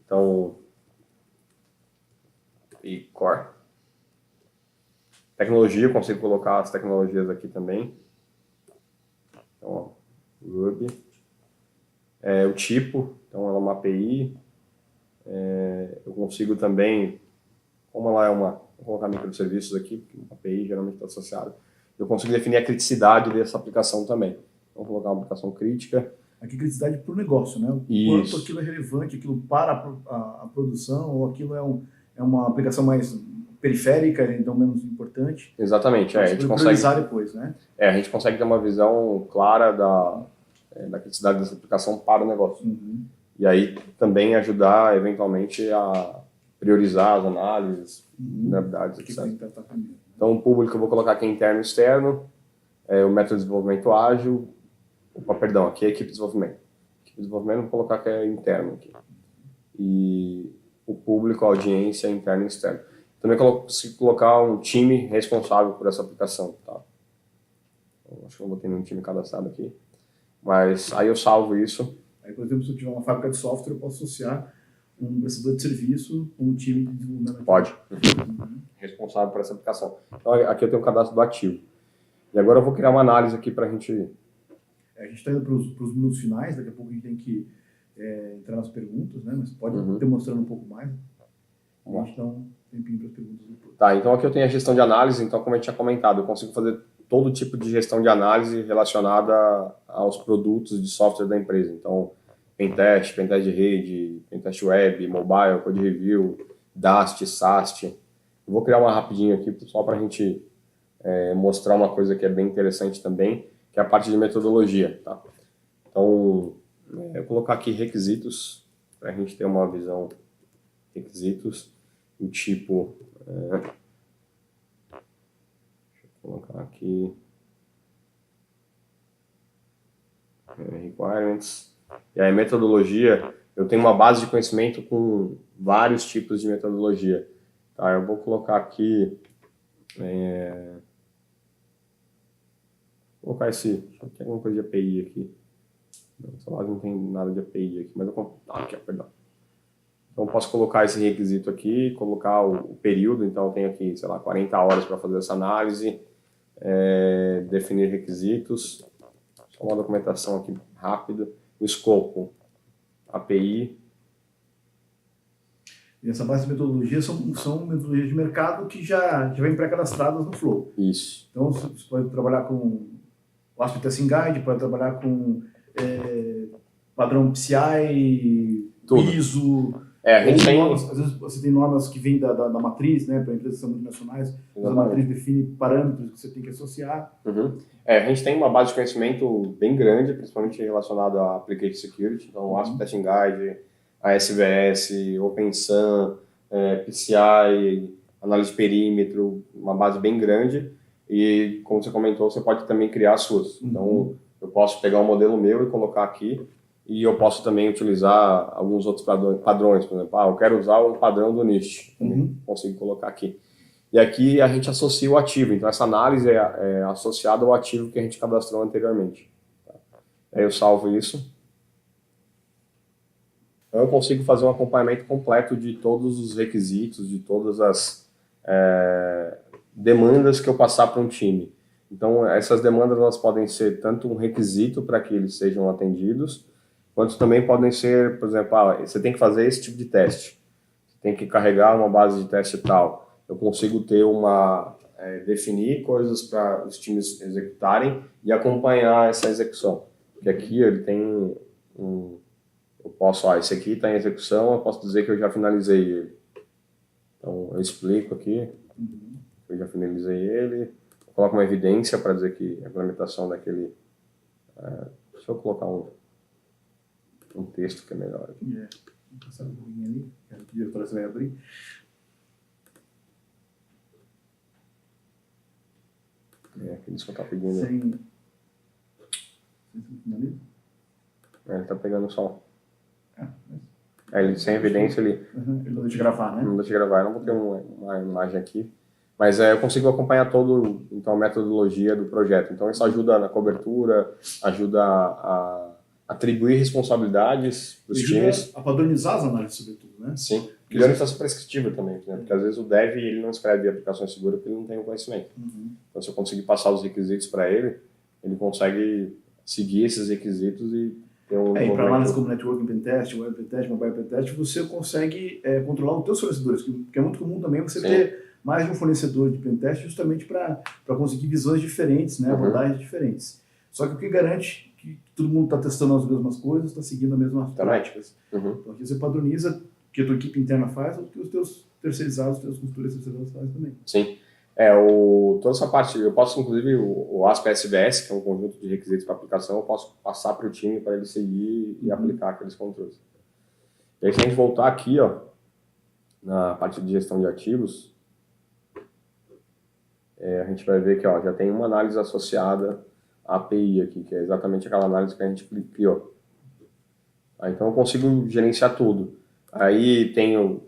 [SPEAKER 2] Então, API Core. Tecnologia, eu consigo colocar as tecnologias aqui também. Então, Ruby. O tipo, então ela é uma API. Eu consigo também, como ela vou colocar microserviços aqui, porque uma API geralmente está associada. Eu consigo definir a criticidade dessa aplicação também. Então, colocar uma aplicação crítica.
[SPEAKER 1] Aqui, criticidade para o negócio, né? O quanto aquilo é relevante, aquilo para a produção, ou aquilo é uma aplicação mais periférica, então menos importante.
[SPEAKER 2] Exatamente. A gente consegue
[SPEAKER 1] priorizar depois, né?
[SPEAKER 2] A gente consegue ter uma visão clara da criticidade dessa aplicação para o negócio. E aí também ajudar, eventualmente, a priorizar as análises, vulnerabilidades, etc. Então, o público eu vou colocar aqui interno e externo, o método de desenvolvimento ágil, aqui é equipe de desenvolvimento. Equipe de desenvolvimento eu vou colocar que é interno aqui. E o público, a audiência, interno e externo. Também consigo colocar um time responsável por essa aplicação. Tá? Acho que eu botei um time cadastrado aqui. Mas aí eu salvo isso.
[SPEAKER 1] Aí, por exemplo, se eu tiver uma fábrica de software, eu posso associar um prestador de serviço com um time de desenvolvimento.
[SPEAKER 2] Pode. Responsável por essa aplicação. Então aqui eu tenho o cadastro do ativo. E agora eu vou criar uma análise aqui para a gente...
[SPEAKER 1] A gente está indo para os minutos finais, daqui a pouco a gente tem que entrar nas perguntas, né? Mas pode demonstrando um pouco mais. A gente dá um tempinho para as perguntas depois.
[SPEAKER 2] Tá, então aqui eu tenho a gestão de análise, então como eu tinha comentado, eu consigo fazer todo tipo de gestão de análise relacionada aos produtos de software da empresa. Então, pentest de rede, pentest web, mobile, code review, DAST, SAST. Eu vou criar uma rapidinho aqui só para a gente mostrar uma coisa que é bem interessante também, que é a parte de metodologia. Tá? Então, eu vou colocar aqui requisitos, para a gente ter uma visão. Requisitos, o tipo... deixa eu colocar aqui... requirements. E aí, metodologia, eu tenho uma base de conhecimento com vários tipos de metodologia. Tá, eu vou colocar aqui... vou colocar deixa eu ter alguma coisa de API aqui. Não tem nada de API aqui, mas eu vou... aqui, perdão. Então, eu posso colocar esse requisito aqui, colocar o período, então eu tenho aqui, sei lá, 40 horas para fazer essa análise, definir requisitos, só uma documentação aqui rápida, o escopo, API.
[SPEAKER 1] E essa base de metodologia são metodologias de mercado que já vem pré-cadastradas no Flow.
[SPEAKER 2] Isso.
[SPEAKER 1] Então, você pode trabalhar com o ASP Testing Guide, pode trabalhar com padrão PCI,
[SPEAKER 2] Tudo.
[SPEAKER 1] ISO.
[SPEAKER 2] A gente tem...
[SPEAKER 1] normas, às vezes você tem normas que vêm da matriz, né, para empresas que são multinacionais. A matriz define parâmetros que você tem que associar.
[SPEAKER 2] A gente tem uma base de conhecimento bem grande, principalmente relacionado a Application Security. Então, o ASP Testing Guide, a SVS, OpenSUN, PCI, análise de perímetro, uma base bem grande. E, como você comentou, você pode também criar as suas. Então, eu posso pegar um modelo meu e colocar aqui. E eu posso também utilizar alguns outros padrões. Por exemplo, eu quero usar o padrão do NIST. Também consigo colocar aqui. E aqui a gente associa o ativo. Então, essa análise é associada ao ativo que a gente cadastrou anteriormente. Aí eu salvo isso. Então, eu consigo fazer um acompanhamento completo de todos os requisitos, de todas as demandas que eu passar para um time. Então, essas demandas elas podem ser tanto um requisito para que eles sejam atendidos, quanto também podem ser, por exemplo, você tem que fazer esse tipo de teste. Você tem que carregar uma base de teste tal. Eu consigo ter definir coisas para os times executarem e acompanhar essa execução. Porque aqui ele tem eu posso, esse aqui está em execução, eu posso dizer que eu já finalizei ele. Então, eu explico aqui, eu já finalizei ele, eu coloco uma evidência para dizer que a implementação daquele... deixa eu colocar um texto que é melhor aqui.
[SPEAKER 1] Vou passar um pouquinho ali, quero que a diretora vai abrir.
[SPEAKER 2] Aqueles que eu estou pedindo.
[SPEAKER 1] Sem
[SPEAKER 2] ele está pegando só. Ele sem evidência ele
[SPEAKER 1] não deixa gravar, né?
[SPEAKER 2] Não deixa gravar, eu não vou ter uma imagem aqui. Mas eu consigo acompanhar a metodologia do projeto. Então isso ajuda na cobertura, ajuda a atribuir responsabilidades para os times.
[SPEAKER 1] A padronizar as análises, sobretudo, né?
[SPEAKER 2] Sim. Criando orientação prescritiva também, né? Porque às vezes o dev ele não escreve aplicações seguras porque ele não tem o conhecimento. Então se eu conseguir passar os requisitos para ele consegue seguir esses requisitos e ter
[SPEAKER 1] e para análise como Networking Pentest, Web Pentest, Mobile Pentest, você consegue controlar os seus fornecedores, porque é muito comum também você ter mais de um fornecedor de Pentest justamente para conseguir visões diferentes, né? Abordagens diferentes. Só que o que garante que todo mundo está testando as mesmas coisas, está seguindo as mesmas práticas. Então aqui você padroniza o que a tua equipe interna faz, ou o que os teus terceirizados, os teus consultores terceirizados fazem também.
[SPEAKER 2] Sim. Toda essa parte, eu posso inclusive o ASP SVS, que é um conjunto de requisitos para aplicação, eu posso passar para o time para ele seguir e aplicar aqueles controles. E aí se a gente voltar aqui, na parte de gestão de ativos, a gente vai ver que já tem uma análise associada à API aqui, que é exatamente aquela análise que a gente criou. Então eu consigo gerenciar tudo. Aí tem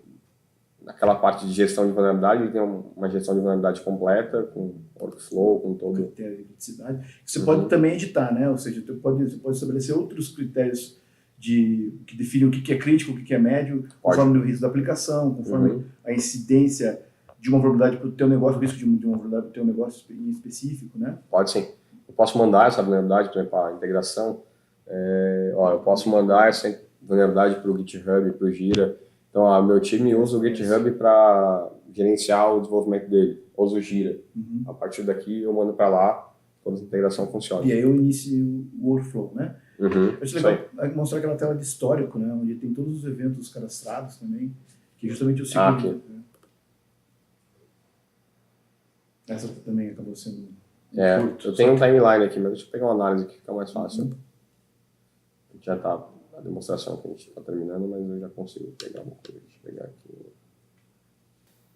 [SPEAKER 2] naquela parte de gestão de vulnerabilidade, ele tem uma gestão de vulnerabilidade completa, com workflow, com todo...
[SPEAKER 1] critério de criticidade. Você pode também editar, né? Ou seja, você pode estabelecer outros critérios que definem o que é crítico, o que é médio, conforme o risco da aplicação, conforme a incidência de uma vulnerabilidade para o teu negócio, o risco de uma vulnerabilidade para o teu negócio em específico, né?
[SPEAKER 2] Pode sim. Eu posso mandar essa vulnerabilidade, por exemplo, a integração. Eu posso mandar essa vulnerabilidade para o GitHub, para o Jira. Então, meu time usa o GitHub para gerenciar o desenvolvimento dele, usa o Jira. A partir daqui, eu mando para lá, toda a integração funciona.
[SPEAKER 1] E aí eu inicio o workflow, né? Eu acho legal mostrar aquela tela de histórico, né? Onde tem todos os eventos cadastrados também, que é justamente o ciclo. Essa também acabou sendo...
[SPEAKER 2] eu tenho um timeline aqui, mas deixa eu pegar uma análise que fica mais fácil. Já está a demonstração que a gente está terminando, mas eu já consigo pegar uma coisa. Deixa eu pegar aqui.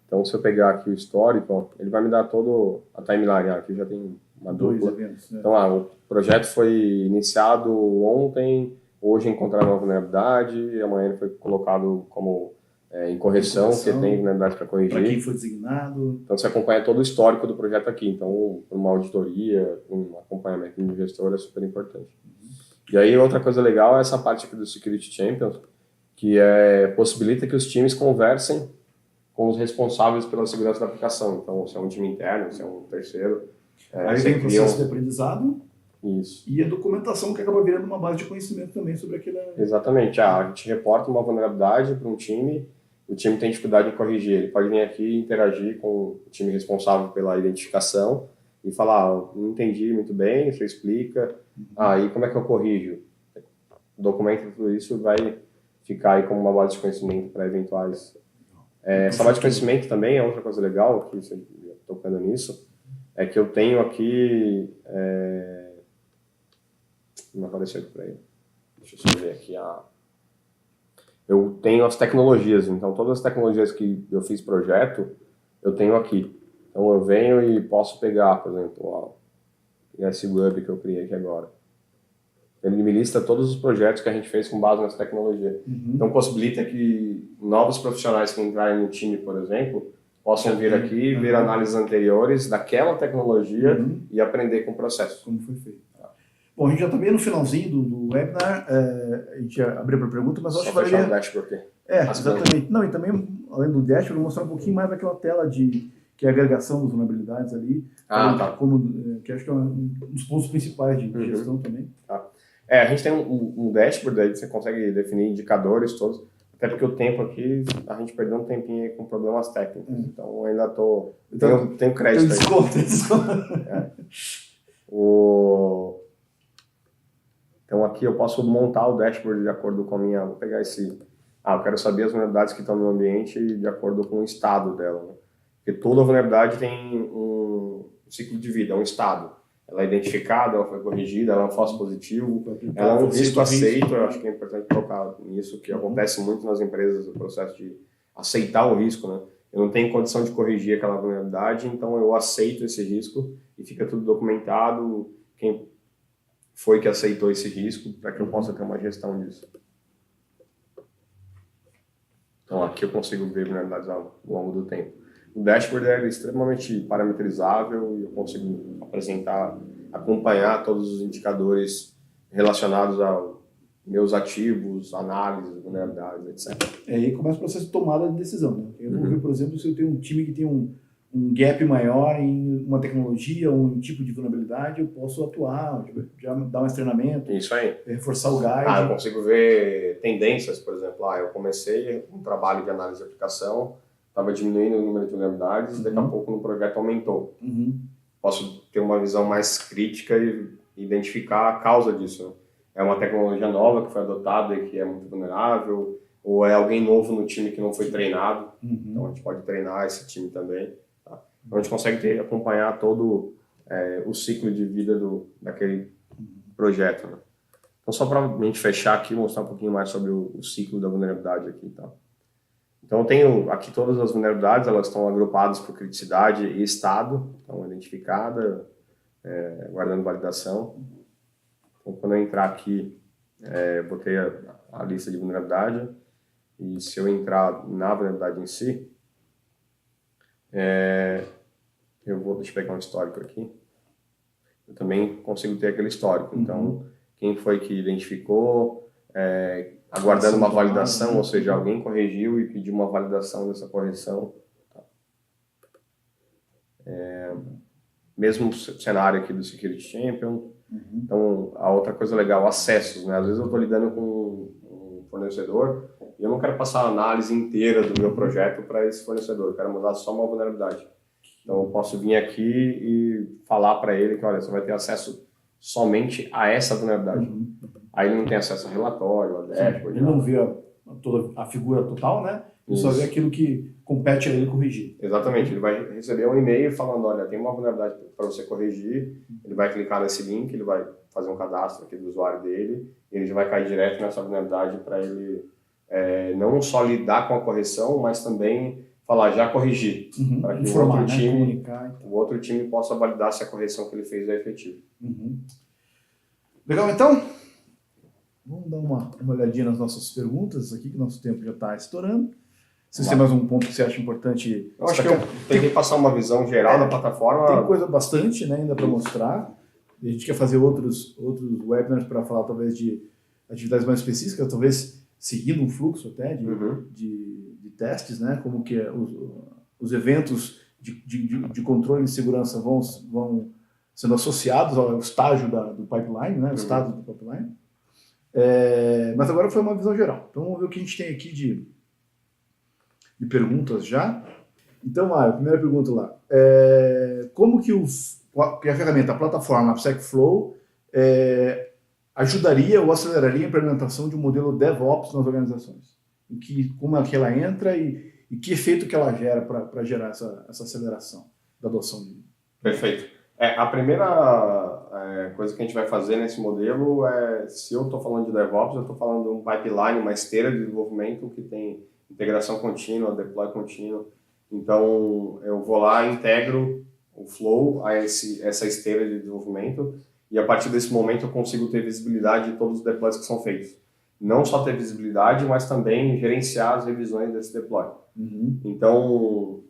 [SPEAKER 2] Então, se eu pegar aqui o histórico, ele vai me dar toda a timeline. Aqui já tem uma dupla.
[SPEAKER 1] Eventos, né?
[SPEAKER 2] Então, o projeto foi iniciado ontem, hoje encontraram uma vulnerabilidade, e amanhã ele foi colocado como em correção, porque tem vulnerabilidade para corrigir.
[SPEAKER 1] Para quem foi designado.
[SPEAKER 2] Então, você acompanha todo o histórico do projeto aqui. Então, uma auditoria, um acompanhamento de gestor é super importante. E aí, outra coisa legal é essa parte aqui do Security Champions, que possibilita que os times conversem com os responsáveis pela segurança da aplicação. Então, se é um time interno, se é um terceiro.
[SPEAKER 1] Aí tem o processo de aprendizado.
[SPEAKER 2] Isso.
[SPEAKER 1] E a documentação que acaba virando uma base de conhecimento também sobre aquilo.
[SPEAKER 2] Exatamente. A gente reporta uma vulnerabilidade para um time o time tem dificuldade em corrigir. Ele pode vir aqui e interagir com o time responsável pela identificação e falar, não entendi muito bem, você explica, e como é que eu corrijo? Documenta tudo isso, vai ficar aí como uma base de conhecimento para eventuais. Essa base de conhecimento também é outra coisa legal, que você tocando nisso, é que eu tenho aqui, não apareceu aqui para ele, deixa eu só ver aqui, eu tenho as tecnologias, então todas as tecnologias que eu fiz projeto, eu tenho aqui. Então eu venho e posso pegar, por exemplo, esse web que eu criei aqui agora. Ele me lista todos os projetos que a gente fez com base nessa tecnologia. Então possibilita que novos profissionais que entrarem no time, por exemplo, possam vir aqui, ver análises anteriores daquela tecnologia e aprender com o processo.
[SPEAKER 1] Como foi feito. Bom, a gente já está bem no finalzinho do webinar, a gente já abriu para pergunta, mas acho que vai
[SPEAKER 2] fechar o dashboard aqui.
[SPEAKER 1] Exatamente. Não, e também, além do dashboard, vou mostrar um pouquinho mais daquela tela que é a agregação das vulnerabilidades ali, que acho que é um dos pontos principais de gestão também.
[SPEAKER 2] A gente tem um dashboard, aí você consegue definir indicadores todos, até porque o tempo aqui, a gente perdeu um tempinho aí com problemas técnicos, então ainda tenho crédito aí. Então aqui eu posso montar o dashboard de acordo com a minha, vou pegar eu quero saber as vulnerabilidades que estão no ambiente de acordo com o estado dela, né? Porque toda vulnerabilidade tem um ciclo de vida, um estado. Ela é identificada, ela foi corrigida, ela é um falso positivo, ela é um risco aceito, eu acho que é importante tocar nisso, que acontece muito nas empresas, o processo de aceitar o risco, né? Eu não tenho condição de corrigir aquela vulnerabilidade, então eu aceito esse risco e fica tudo documentado, quem foi que aceitou esse risco, para que eu possa ter uma gestão disso. Então aqui eu consigo ver vulnerabilidades ao longo do tempo. O dashboard é extremamente parametrizável e eu consigo acompanhar todos os indicadores relacionados aos meus ativos, análises, vulnerabilidades, etc.
[SPEAKER 1] E aí começa o processo de tomada de decisão, né? Eu vou ver, por exemplo, se eu tenho um time que tem um gap maior em uma tecnologia ou um tipo de vulnerabilidade, eu posso atuar, já dar um treinamento,
[SPEAKER 2] isso aí,
[SPEAKER 1] reforçar o guide.
[SPEAKER 2] Eu consigo ver tendências, por exemplo, eu comecei um trabalho de análise de aplicação, estava diminuindo o número de vulnerabilidades, daqui a pouco no projeto aumentou. Posso ter uma visão mais crítica e identificar a causa disso. Né? É uma tecnologia nova que foi adotada e que é muito vulnerável, ou é alguém novo no time que não foi treinado, então a gente pode treinar esse time também. Tá? Então a gente consegue acompanhar todo o ciclo de vida daquele projeto. Né? Então só para a gente fechar aqui, mostrar um pouquinho mais sobre o ciclo da vulnerabilidade aqui. Tá? Então eu tenho aqui todas as vulnerabilidades, elas estão agrupadas por criticidade e estado, então identificada, guardando validação. Então quando eu entrar aqui, botei a lista de vulnerabilidade, e se eu entrar na vulnerabilidade em si, deixa eu pegar um histórico aqui, eu também consigo ter aquele histórico. Então quem foi que identificou, aguardando uma validação, ou seja, alguém corrigiu e pediu uma validação dessa correção. Tá? Mesmo cenário aqui do Security Champion. Então, a outra coisa legal, acessos. Né? Às vezes eu estou lidando com um fornecedor e eu não quero passar a análise inteira do meu projeto para esse fornecedor, eu quero mudar só uma vulnerabilidade. Então, eu posso vir aqui e falar para ele que, olha, você vai ter acesso somente a essa vulnerabilidade. Aí ele não tem acesso a relatório, a dashboard.
[SPEAKER 1] Ele não vê toda a figura total, né? Ele só vê aquilo que compete a ele corrigir.
[SPEAKER 2] Exatamente. Ele vai receber um e-mail falando, olha, tem uma vulnerabilidade para você corrigir. Ele vai clicar nesse link, ele vai fazer um cadastro aqui do usuário dele e ele já vai cair direto nessa vulnerabilidade para ele não só lidar com a correção, mas também falar, já corrigi. Para que o outro time possa validar se a correção que ele fez é efetiva.
[SPEAKER 1] Legal, então? Vamos dar uma olhadinha nas nossas perguntas aqui, que nosso tempo já está estourando. Se você tem mais um ponto que você acha importante...
[SPEAKER 2] Eu acho que eu tentei passar uma visão geral da plataforma.
[SPEAKER 1] Tem coisa bastante, né, ainda para mostrar. A gente quer fazer outros webinars para falar talvez de atividades mais específicas, talvez seguindo um fluxo até de testes, né, como que os eventos de controle de segurança vão sendo associados ao estágio do pipeline, né, o estado do pipeline. Mas agora foi uma visão geral. Então vamos ver o que a gente tem aqui de perguntas já. Então, a primeira pergunta lá. Como que a ferramenta, a plataforma AppSec Flow ajudaria ou aceleraria a implementação de um modelo DevOps nas organizações? Como é que ela entra e que efeito que ela gera para gerar essa aceleração da adoção de...
[SPEAKER 2] Perfeito. A primeira coisa que a gente vai fazer nesse modelo se eu estou falando de DevOps, eu estou falando de um pipeline, uma esteira de desenvolvimento que tem integração contínua, deploy contínuo. Então, eu vou lá, integro o Flow a essa esteira de desenvolvimento e a partir desse momento eu consigo ter visibilidade de todos os deploys que são feitos. Não só ter visibilidade, mas também gerenciar as revisões desse deploy. Então,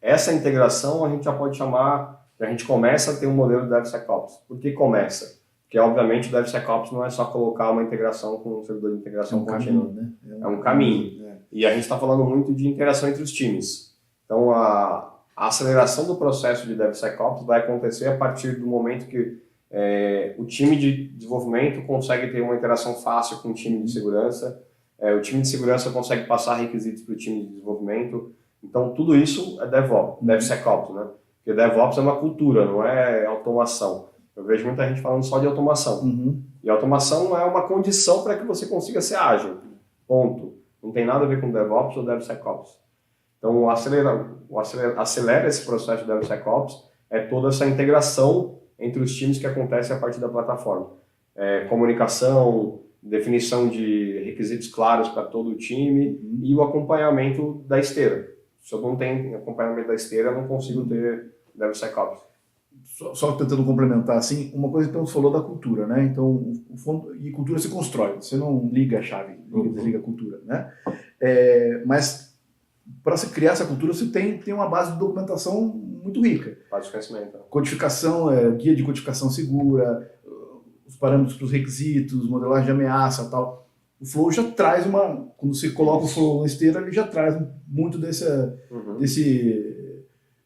[SPEAKER 2] essa integração a gente já pode chamar que a gente começa a ter um modelo de DevSecOps. Por que começa? Porque, obviamente, o DevSecOps não é só colocar uma integração com um servidor de integração contínua.
[SPEAKER 1] Né?
[SPEAKER 2] É um caminho. E a gente está falando muito de interação entre os times. Então, a aceleração do processo de DevSecOps vai acontecer a partir do momento que o time de desenvolvimento consegue ter uma interação fácil com o time de segurança, o time de segurança consegue passar requisitos para o time de desenvolvimento. Então, tudo isso é DevSecOps, né? Porque DevOps é uma cultura, não é automação. Eu vejo muita gente falando só de automação. E automação é uma condição para que você consiga ser ágil. Ponto. Não tem nada a ver com DevOps ou DevSecOps. Então, acelera esse processo de DevSecOps toda essa integração entre os times que acontece a partir da plataforma. Comunicação, definição de requisitos claros para todo o time e o acompanhamento da esteira. Se eu não tenho acompanhamento da esteira, eu não consigo ter DevSecOps.
[SPEAKER 1] Só tentando complementar, assim, uma coisa que você falou da cultura, né? Então, e cultura se constrói, você não liga a chave, desliga a cultura, né? Mas para se criar essa cultura, você tem uma base de documentação muito rica.
[SPEAKER 2] Base de conhecimento.
[SPEAKER 1] Codificação, guia de codificação segura, os parâmetros para os requisitos, modelagem de ameaça e tal. O Flow já traz quando você coloca o Flow na esteira, ele já traz muito desse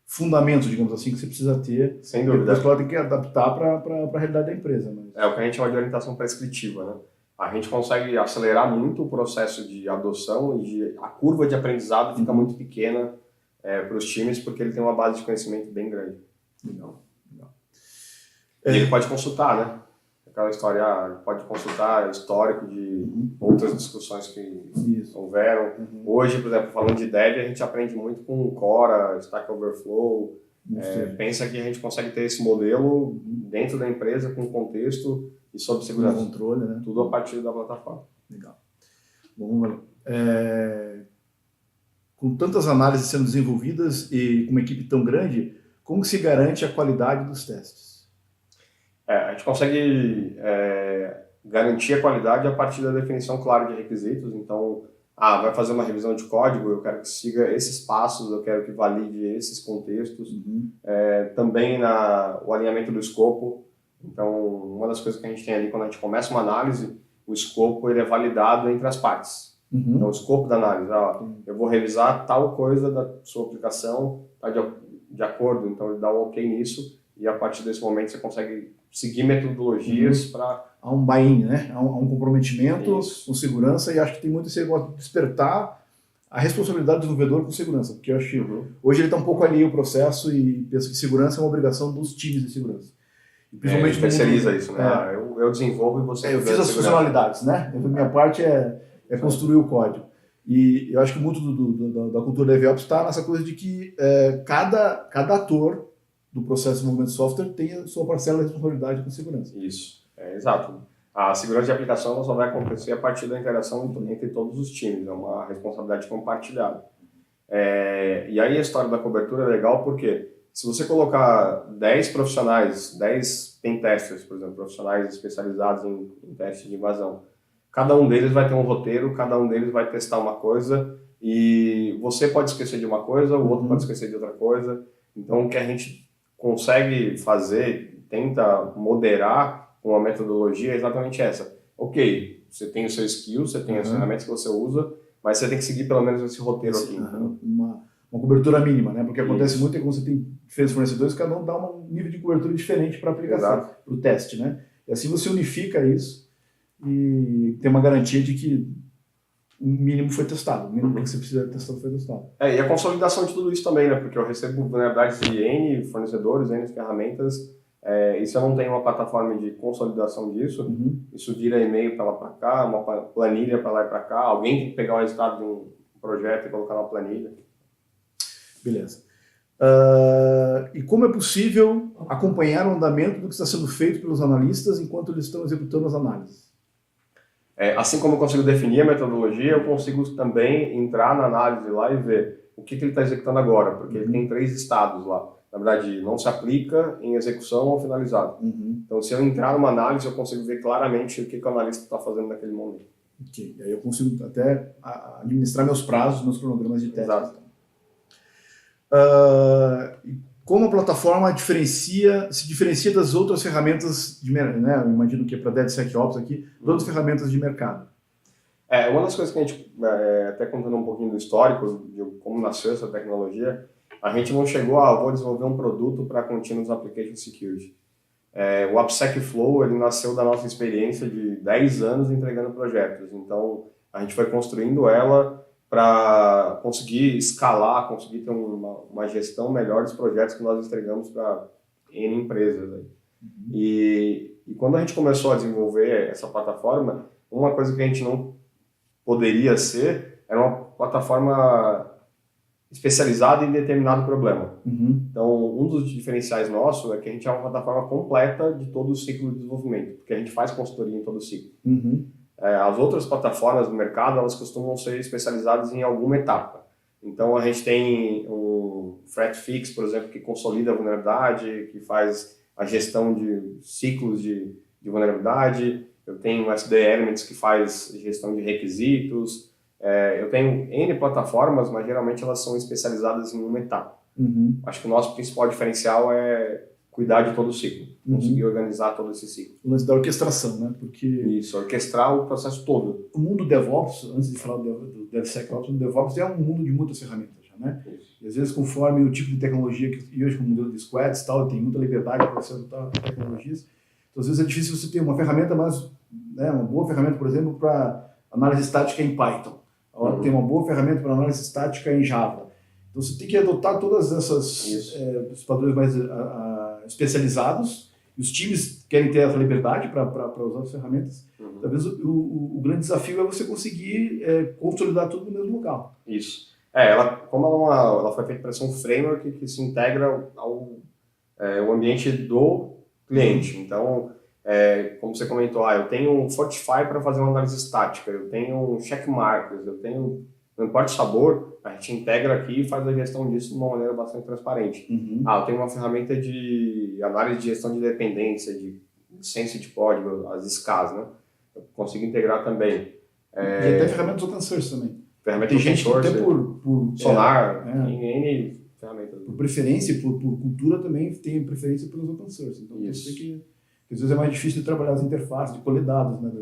[SPEAKER 1] fundamento, digamos assim, que você precisa ter.
[SPEAKER 2] Sem dúvida.
[SPEAKER 1] Depois tem que adaptar para a realidade da empresa. Mas...
[SPEAKER 2] É o que a gente chama de orientação prescritiva, né? A gente consegue acelerar muito o processo de adoção e a curva de aprendizado fica muito pequena para os times, porque ele tem uma base de conhecimento bem grande.
[SPEAKER 1] Legal.
[SPEAKER 2] E ele pode consultar, né? Aquela história, pode consultar histórico de outras discussões que houveram. Hoje, por exemplo, falando de Dev, a gente aprende muito com Cora, Stack Overflow. Pensa que a gente consegue ter esse modelo dentro da empresa, com contexto e sob segurança.
[SPEAKER 1] Controle, né?
[SPEAKER 2] Tudo a partir da plataforma.
[SPEAKER 1] Legal. Bom, com tantas análises sendo desenvolvidas e com uma equipe tão grande, como se garante a qualidade dos testes?
[SPEAKER 2] A gente consegue garantir a qualidade a partir da definição clara de requisitos. Então, vai fazer uma revisão de código, eu quero que siga esses passos, eu quero que valide esses contextos. Também o alinhamento do escopo. Então, uma das coisas que a gente tem ali, quando a gente começa uma análise, o escopo ele é validado entre as partes. Então, o escopo da análise, eu vou revisar tal coisa da sua aplicação, tá de acordo, então ele dá um ok nisso, e a partir desse momento você consegue seguir metodologias para...
[SPEAKER 1] Há um buy-in, né? Há um comprometimento com segurança, e acho que tem muito esse negócio de despertar a responsabilidade do desenvolvedor com segurança, porque eu acho que hoje ele está um pouco ali o processo e pensa que segurança é uma obrigação dos times de segurança. E
[SPEAKER 2] principalmente terceiriza isso, né? Eu desenvolvo e você...
[SPEAKER 1] Eu fiz as funcionalidades, né? A minha parte é construir o código. E eu acho que muito da cultura DevOps está nessa coisa de que cada ator do processo de desenvolvimento de software tem a sua parcela de responsabilidade com segurança.
[SPEAKER 2] Isso, exato. A segurança de aplicação ela só vai acontecer a partir da interação entre todos os times, é uma responsabilidade compartilhada. E aí a história da cobertura é legal porque se você colocar 10 profissionais, 10 pentesters, por exemplo, profissionais especializados em teste de invasão, cada um deles vai ter um roteiro, cada um deles vai testar uma coisa e você pode esquecer de uma coisa, o outro pode esquecer de outra coisa. Então, o que a gente consegue fazer, tenta moderar com a metodologia é exatamente essa. Ok, você tem o seu skill, você tem as ferramentas que você usa, mas você tem que seguir pelo menos esse roteiro aqui.
[SPEAKER 1] Uma cobertura mínima, né? Porque acontece muito é quando você tem diferentes fornecedores, cada um dá um nível de cobertura diferente para a aplicação, para o teste, né? E assim você unifica isso e tem uma garantia de que o mínimo foi testado, o mínimo que você precisa testar foi testado.
[SPEAKER 2] E a consolidação de tudo isso também, né? Porque eu recebo vulnerabilidades de N fornecedores, N ferramentas, e se eu não tenho uma plataforma de consolidação disso, isso vira e-mail para lá para cá, uma planilha para lá e para cá, alguém tem que pegar o resultado de um projeto e colocar na planilha.
[SPEAKER 1] Beleza. E como é possível acompanhar o andamento do que está sendo feito pelos analistas enquanto eles estão executando as análises?
[SPEAKER 2] Assim como eu consigo definir a metodologia, eu consigo também entrar na análise lá e ver o que ele está executando agora, porque ele tem 3 estados lá. Na verdade, não se aplica em execução ou finalizado. Então, se eu entrar numa análise, eu consigo ver claramente o que o analista está fazendo naquele momento.
[SPEAKER 1] Ok, aí eu consigo até administrar meus prazos, meus cronogramas de teste.
[SPEAKER 2] Exato.
[SPEAKER 1] Como a plataforma se diferencia das outras ferramentas de mercado, né? Eu imagino que é para DevSecOps aqui, das outras ferramentas de mercado.
[SPEAKER 2] Uma das coisas que a gente, até contando um pouquinho do histórico, de como nasceu essa tecnologia, a gente não chegou vou desenvolver um produto para Continuous Application Security. O AppSec Flow, ele nasceu da nossa experiência de 10 anos entregando projetos. Então, a gente foi construindo ela para conseguir escalar, conseguir ter uma gestão melhor dos projetos que nós entregamos para N empresas. Né? E quando a gente começou a desenvolver essa plataforma, uma coisa que a gente não poderia ser era uma plataforma especializada em determinado problema. Então, um dos diferenciais nossos é que a gente é uma plataforma completa de todo o ciclo de desenvolvimento, porque a gente faz consultoria em todo o ciclo. As outras plataformas do mercado, elas costumam ser especializadas em alguma etapa. Então, a gente tem um Threat Fix, por exemplo, que consolida a vulnerabilidade, que faz a gestão de ciclos de vulnerabilidade. Eu tenho o SD Elements, que faz gestão de requisitos. Eu tenho N plataformas, mas geralmente elas são especializadas em uma etapa. Acho que o nosso principal diferencial é cuidar de todo o ciclo, conseguir organizar todo esse ciclo.
[SPEAKER 1] O lance da orquestração, né? Porque
[SPEAKER 2] isso, orquestrar o processo todo.
[SPEAKER 1] O mundo DevOps, antes de falar do DevSecOps, o DevOps é um mundo de muitas ferramentas, já, né?
[SPEAKER 2] Isso.
[SPEAKER 1] E às vezes, conforme o tipo de tecnologia, e hoje com o modelo de squads e tal, tem muita liberdade para você adotar tecnologias, então às vezes é difícil você ter uma ferramenta, mas uma boa ferramenta, por exemplo, para análise estática em Python. Agora tem uma boa ferramenta para análise estática em Java. Então você tem que adotar todas essas os padrões mais especializados, e os times querem ter essa liberdade para usar as ferramentas. Talvez o grande desafio é você conseguir consolidar tudo no mesmo local.
[SPEAKER 2] Isso. Como ela foi feita para ser um framework que se integra ao ambiente do cliente. Então, como você comentou, eu tenho um Fortify para fazer uma análise estática, eu tenho um checkmarks, eu tenho, não importa o sabor, a gente integra aqui e faz a gestão disso de uma maneira bastante transparente. Eu tenho uma ferramenta de análise de gestão de dependência, de licença de código, as SCAs, né? Eu consigo integrar também.
[SPEAKER 1] E até ferramentas open source também.
[SPEAKER 2] Tem gente que até
[SPEAKER 1] por
[SPEAKER 2] Sonar, tem N ferramentas.
[SPEAKER 1] Por preferência, por cultura também tem preferência pelos open source. Então você tem que às vezes é mais difícil de trabalhar as interfaces, de colher dados, né?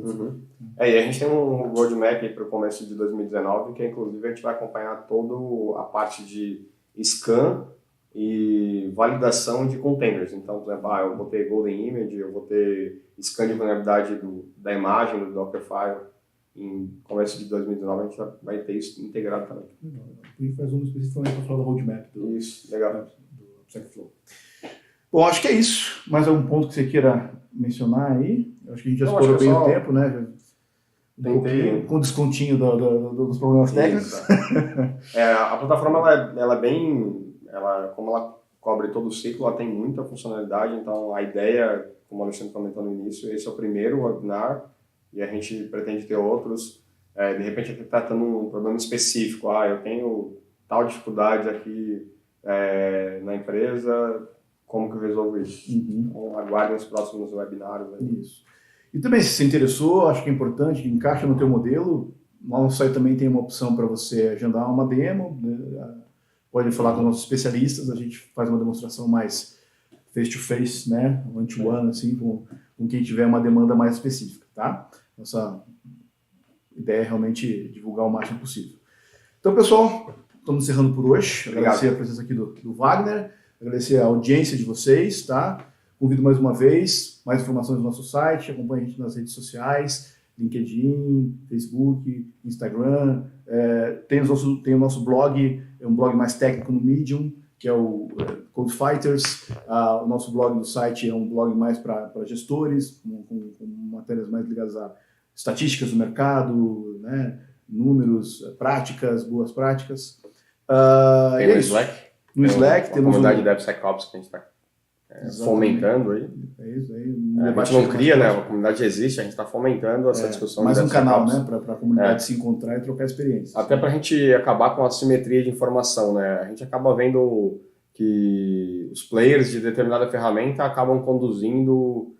[SPEAKER 2] E a gente tem um roadmap para o começo de 2019, que inclusive a gente vai acompanhar toda a parte de scan e validação de containers. Então, por exemplo, eu vou ter Golden Image, eu vou ter scan de vulnerabilidade da imagem, do Dockerfile. Em começo de 2019 a gente vai ter isso integrado também.
[SPEAKER 1] Legal. A gente faz um especificamente para falar do roadmap do AppSecFlow. Bom, acho que é isso. Mais algum ponto que você queira mencionar aí? Acho que a gente já explorou bem o tempo, né? Com descontinho dos problemas técnicos.
[SPEAKER 2] A plataforma, ela é bem... como ela cobre todo o ciclo, ela tem muita funcionalidade. Então, a ideia, como o Alexandre comentou no início, esse é o primeiro webinar e a gente pretende ter outros. De repente, aqui tratando um problema específico. Eu tenho tal dificuldade aqui na empresa... Como que eu resolvo isso? Então, aguardem os próximos webinários.
[SPEAKER 1] Isso. E também, se você interessou, acho que é importante, que encaixa no teu modelo, lá no site também tem uma opção para você agendar uma demo, né? Pode falar com nossos especialistas, a gente faz uma demonstração mais face-to-face, né? One-to-one, assim, com quem tiver uma demanda mais específica, tá? Nossa ideia é realmente divulgar o máximo possível. Então, pessoal, estamos encerrando por hoje. Agradecer a presença aqui do Wagner. Agradecer a audiência de vocês, tá? Convido mais uma vez, mais informações no nosso site, acompanhe a gente nas redes sociais, LinkedIn, Facebook, Instagram. Tem o nosso blog, é um blog mais técnico no Medium, que é o Code Fighters. O nosso blog do site é um blog mais para gestores, com matérias mais ligadas a estatísticas do mercado, né? Números, práticas, boas práticas.
[SPEAKER 2] Tem o Slack.
[SPEAKER 1] No Slack
[SPEAKER 2] temos a comunidade DevSecOps que a gente está fomentando aí.
[SPEAKER 1] É isso aí.
[SPEAKER 2] A gente não cria, né? A comunidade existe, a gente está fomentando essa discussão.
[SPEAKER 1] Mais um canal, né? Para a comunidade se encontrar e trocar experiências.
[SPEAKER 2] Até para a gente acabar com a assimetria de informação, né? A gente acaba vendo que os players de determinada ferramenta acabam conduzindo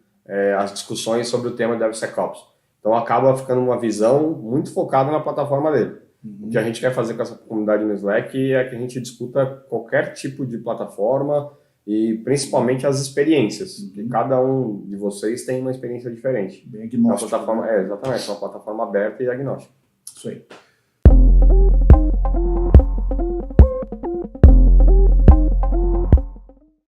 [SPEAKER 2] as discussões sobre o tema DevSecOps. Então acaba ficando uma visão muito focada na plataforma dele. O que a gente quer fazer com essa comunidade no Slack é que a gente discuta qualquer tipo de plataforma e principalmente as experiências, porque cada um de vocês tem uma experiência diferente.
[SPEAKER 1] Bem agnóstica.
[SPEAKER 2] Exatamente, uma plataforma aberta e agnóstica.
[SPEAKER 1] Isso aí.